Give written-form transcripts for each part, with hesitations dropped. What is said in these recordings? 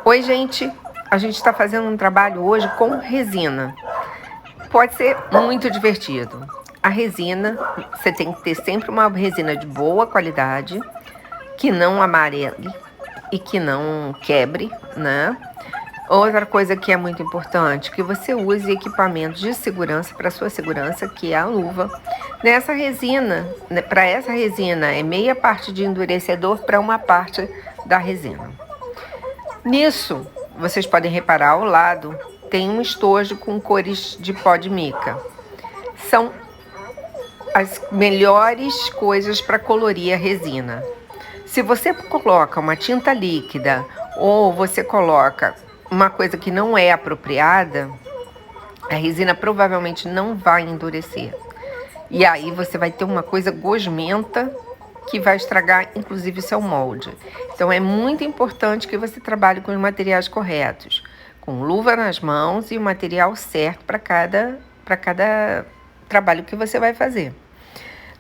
Oi, gente! A gente está fazendo um trabalho hoje com resina. Pode ser muito divertido. A resina, você tem que ter sempre uma resina de boa qualidade, que não amarele e que não quebre, né? Outra coisa que é muito importante, que você use equipamentos de segurança para sua segurança, que é a luva. Nessa resina, para essa resina, é meia parte de endurecedor para uma parte da resina. Nisso, vocês podem reparar ao lado, tem um estojo com cores de pó de mica. São as melhores coisas para colorir a resina. Se você coloca uma tinta líquida ou você coloca uma coisa que não é apropriada, a resina provavelmente não vai endurecer. E aí você vai ter uma coisa gosmenta que vai estragar, inclusive, seu molde. Então, é muito importante que você trabalhe com os materiais corretos, com luva nas mãos e o material certo para cada trabalho que você vai fazer.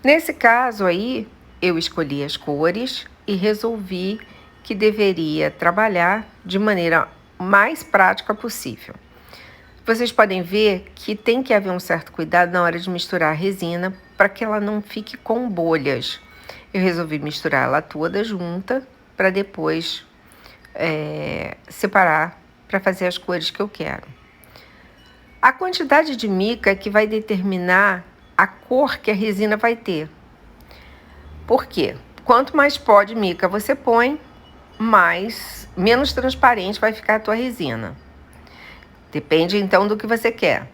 Nesse caso aí, eu escolhi as cores e resolvi que deveria trabalhar de maneira mais prática possível. Vocês podem ver que tem que haver um certo cuidado na hora de misturar a resina para que ela não fique com bolhas. Eu resolvi misturar ela toda junta para depois separar para fazer as cores que eu quero. A quantidade de mica é que vai determinar a cor que a resina vai ter. Por quê? Quanto mais pó de mica você põe, menos transparente vai ficar a tua resina. Depende então do que você quer.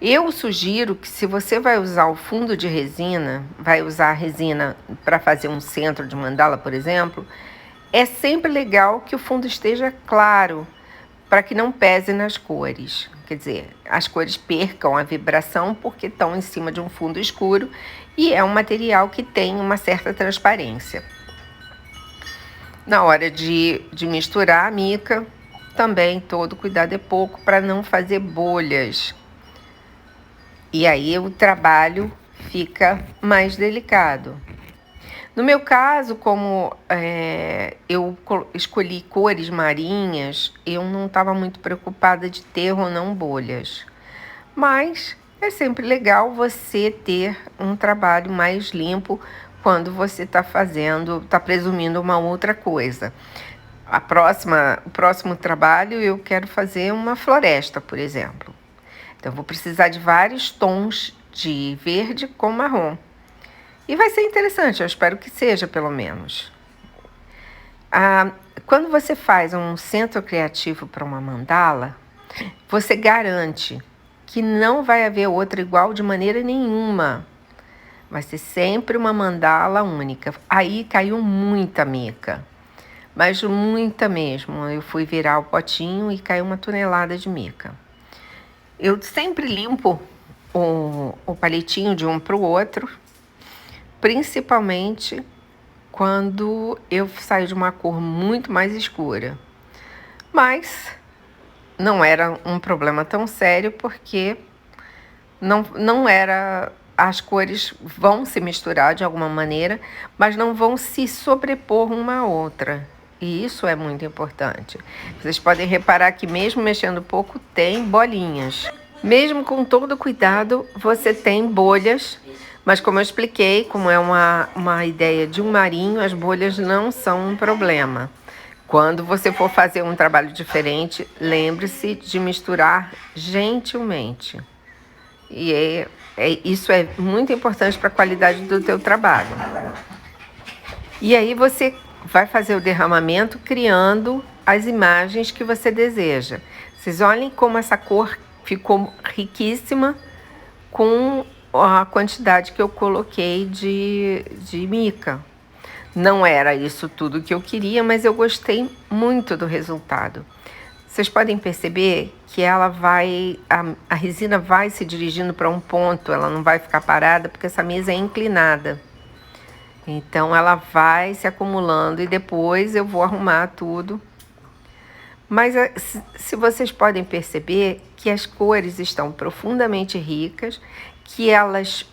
Eu sugiro que se você vai usar o fundo de resina, vai usar a resina para fazer um centro de mandala, por exemplo, é sempre legal que o fundo esteja claro, para que não pese nas cores. Quer dizer, as cores percam a vibração porque estão em cima de um fundo escuro e é um material que tem uma certa transparência. Na hora de misturar a mica, também todo cuidado é pouco para não fazer bolhas. E aí o trabalho fica mais delicado. No meu caso, como eu escolhi cores marinhas, eu não estava muito preocupada de ter ou não bolhas. Mas é sempre legal você ter um trabalho mais limpo quando você está presumindo uma outra coisa. O próximo trabalho eu quero fazer uma floresta, por exemplo. Então, vou precisar de vários tons de verde com marrom. E vai ser interessante, eu espero que seja, pelo menos. Quando você faz um centro criativo para uma mandala, você garante que não vai haver outra igual de maneira nenhuma. Vai ser sempre uma mandala única. Aí caiu muita mica, mas muita mesmo. Eu fui virar o potinho e caiu 1 tonelada de mica. Eu sempre limpo o palitinho de um para o outro, principalmente quando eu saio de uma cor muito mais escura. Mas não era um problema tão sério porque não era... As cores vão se misturar de alguma maneira, mas não vão se sobrepor uma à outra. E isso é muito importante. Vocês podem reparar que mesmo mexendo pouco, tem bolinhas. Mesmo com todo cuidado, você tem bolhas, mas como eu expliquei, como é uma ideia de um marinho, as bolhas não são um problema. Quando você for fazer um trabalho diferente, lembre-se de misturar gentilmente. E isso é muito importante para a qualidade do teu trabalho. E aí você vai fazer o derramamento criando as imagens que você deseja. Vocês olhem como essa cor ficou riquíssima com a quantidade que eu coloquei de mica. Não era isso tudo que eu queria, mas eu gostei muito do resultado. Vocês podem perceber que a resina vai se dirigindo para um ponto, ela não vai ficar parada porque essa mesa é inclinada. Então ela vai se acumulando e depois eu vou arrumar tudo. Mas se vocês podem perceber que as cores estão profundamente ricas, que elas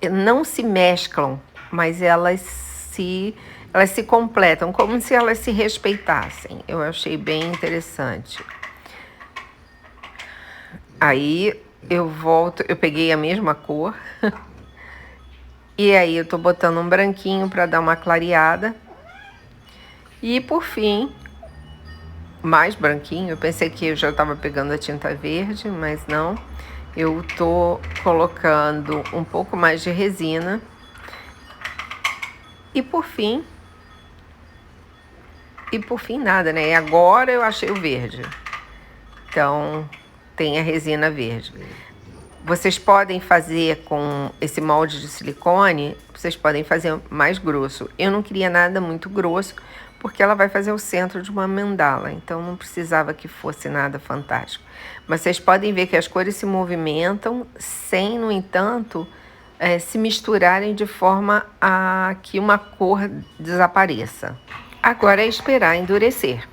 não se mesclam, mas elas se elas se completam, como se elas se respeitassem. Eu achei bem interessante. Aí eu volto, eu peguei a mesma cor. E aí eu tô botando um branquinho para dar uma clareada. E por fim, mais branquinho. Eu pensei que eu já estava pegando a tinta verde, mas não. Eu tô colocando um pouco mais de resina. E por fim nada, né? E agora eu achei o verde. Então, tem a resina verde. Vocês podem fazer com esse molde de silicone, vocês podem fazer mais grosso. Eu não queria nada muito grosso, porque ela vai fazer o centro de uma mandala, então não precisava que fosse nada fantástico. Mas vocês podem ver que as cores se movimentam sem, no entanto, se misturarem de forma a que uma cor desapareça. Agora é esperar endurecer.